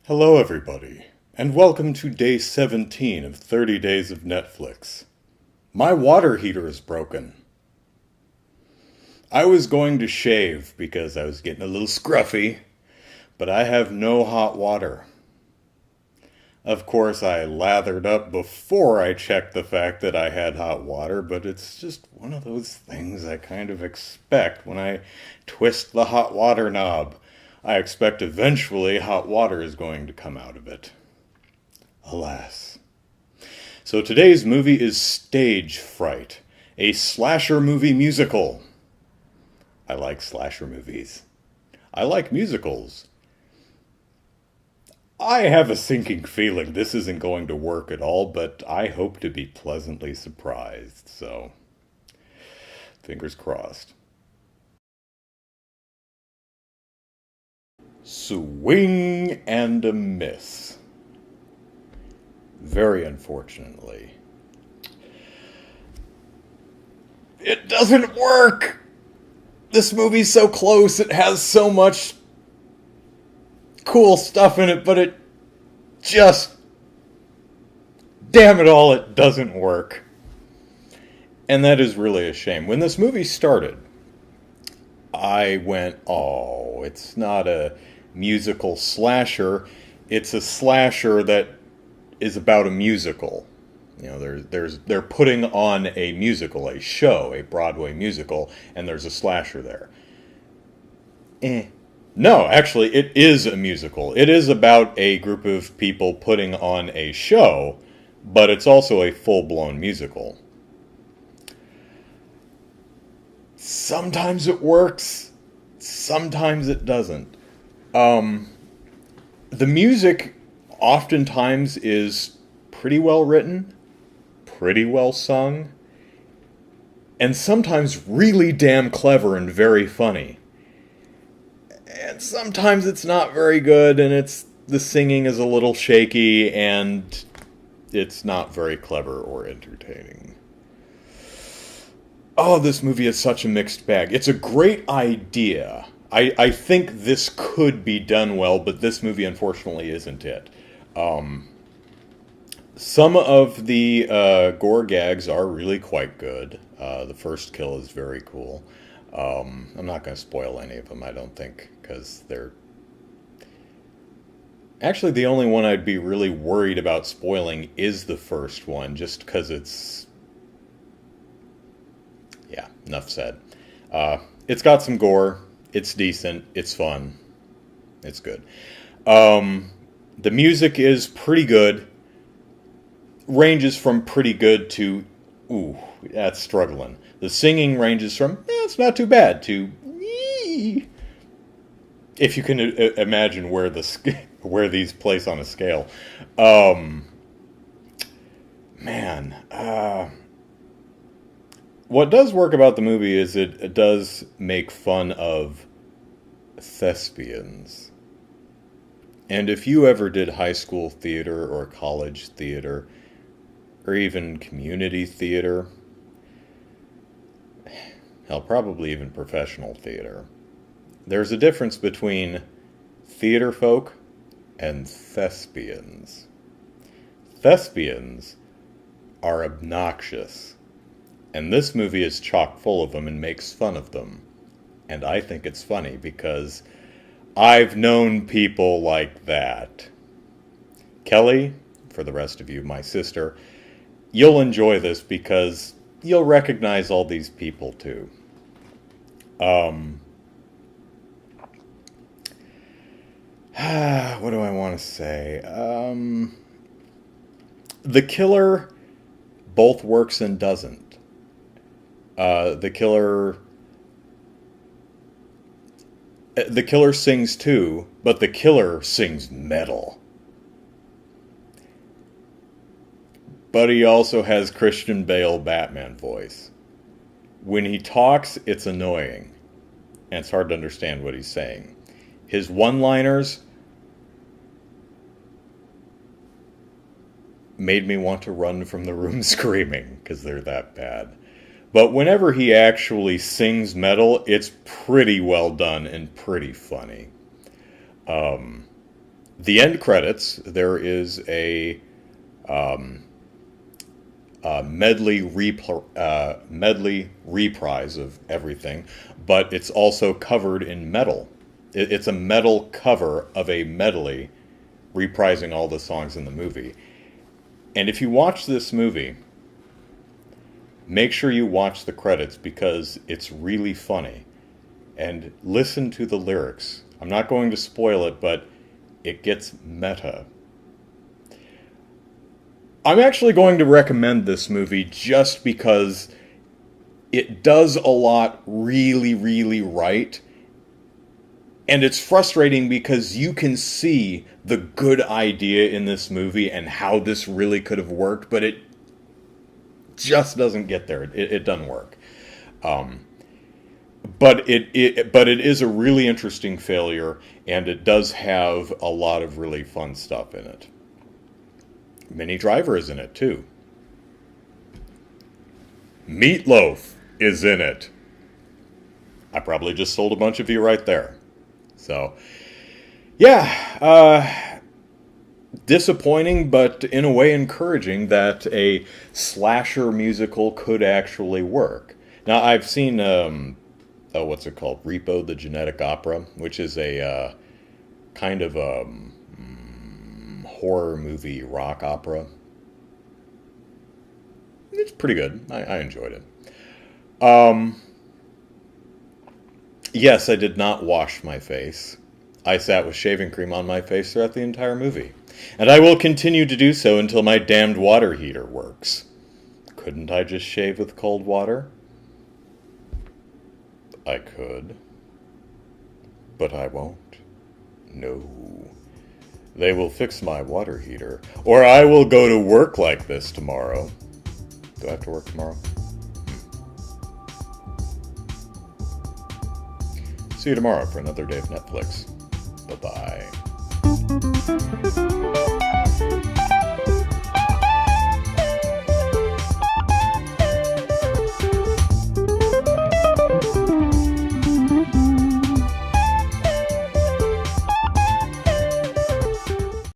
Hello, everybody, and welcome to day 17 of 30 Days of Netflix. My water heater is broken. I was going to shave because I was getting a little scruffy, but I have no hot water. Of course, I lathered up before I checked the fact that I had hot water, but it's just one of those things I kind of expect when I twist the hot water knob. I expect eventually hot water is going to come out of it. Alas. So today's movie is Stage Fright, a slasher movie musical. I like slasher movies. I like musicals. I have a sinking feeling this isn't going to work at all, but I hope to be pleasantly surprised, so fingers crossed. Swing and a miss. Very unfortunately. It doesn't work! This movie's so close, it has so much cool stuff in it, but it just... damn it all, it doesn't work. And that is really a shame. When this movie started, I went, oh, it's not a musical slasher, it's a slasher that is about a musical. You know, they're putting on a musical, a show, a Broadway musical, and there's a slasher there. No, actually, it is a musical. It is about a group of people putting on a show, but it's also a full-blown musical. Sometimes it works, sometimes it doesn't. The music oftentimes is pretty well written, pretty well sung, and sometimes really damn clever and very funny. And sometimes it's not very good, and the singing is a little shaky, and it's not very clever or entertaining. Oh, this movie is such a mixed bag. It's a great idea. I think this could be done well, but this movie, unfortunately, isn't it. Some of the gore gags are really quite good. The first kill is very cool. I'm not going to spoil any of them, I don't think, because they're... Actually, the only one I'd be really worried about spoiling is the first one, just because it's... Yeah, enough said. It's got some gore. It's decent. It's fun. It's good. The music is pretty good. Ranges from pretty good to, ooh, that's struggling. The singing ranges from, it's not too bad, to, if you can imagine where these place on a scale. What does work about the movie is it does make fun of thespians. And if you ever did high school theater or college theater, or even community theater, hell, probably even professional theater, there's a difference between theater folk and thespians. Thespians are obnoxious. And this movie is chock full of them and makes fun of them. And I think it's funny because I've known people like that. Kelly, for the rest of you, my sister, you'll enjoy this because you'll recognize all these people too. What do I want to say? The killer both works and doesn't. The killer sings too, but the killer sings metal. But he also has Christian Bale Batman voice. When he talks, it's annoying, and it's hard to understand what he's saying. His one-liners made me want to run from the room screaming, because they're that bad. But whenever he actually sings metal, it's pretty well done and pretty funny. The end credits, there is a medley reprise of everything, but it's also covered in metal. It's a metal cover of a medley reprising all the songs in the movie. And if you watch this movie, make sure you watch the credits because it's really funny. And listen to the lyrics. I'm not going to spoil it, but it gets meta. I'm actually going to recommend this movie just because it does a lot really, really right. And it's frustrating because you can see the good idea in this movie and how this really could have worked, but it just doesn't get there. It doesn't work. But it is a really interesting failure, and it does have a lot of really fun stuff in it. Minnie Driver is in it, too. Meatloaf is in it. I probably just sold a bunch of you right there. So, yeah, disappointing, but in a way encouraging that a slasher musical could actually work. Now, I've seen, what's it called? Repo, the Genetic Opera, which is a kind of a horror movie rock opera. It's pretty good. I enjoyed it. Yes, I did not wash my face. I sat with shaving cream on my face throughout the entire movie. And I will continue to do so until my damned water heater works. Couldn't I just shave with cold water? I could. But I won't. No. They will fix my water heater, or I will go to work like this tomorrow. Do I have to work tomorrow? See you tomorrow for another day of Netflix. Bye-bye.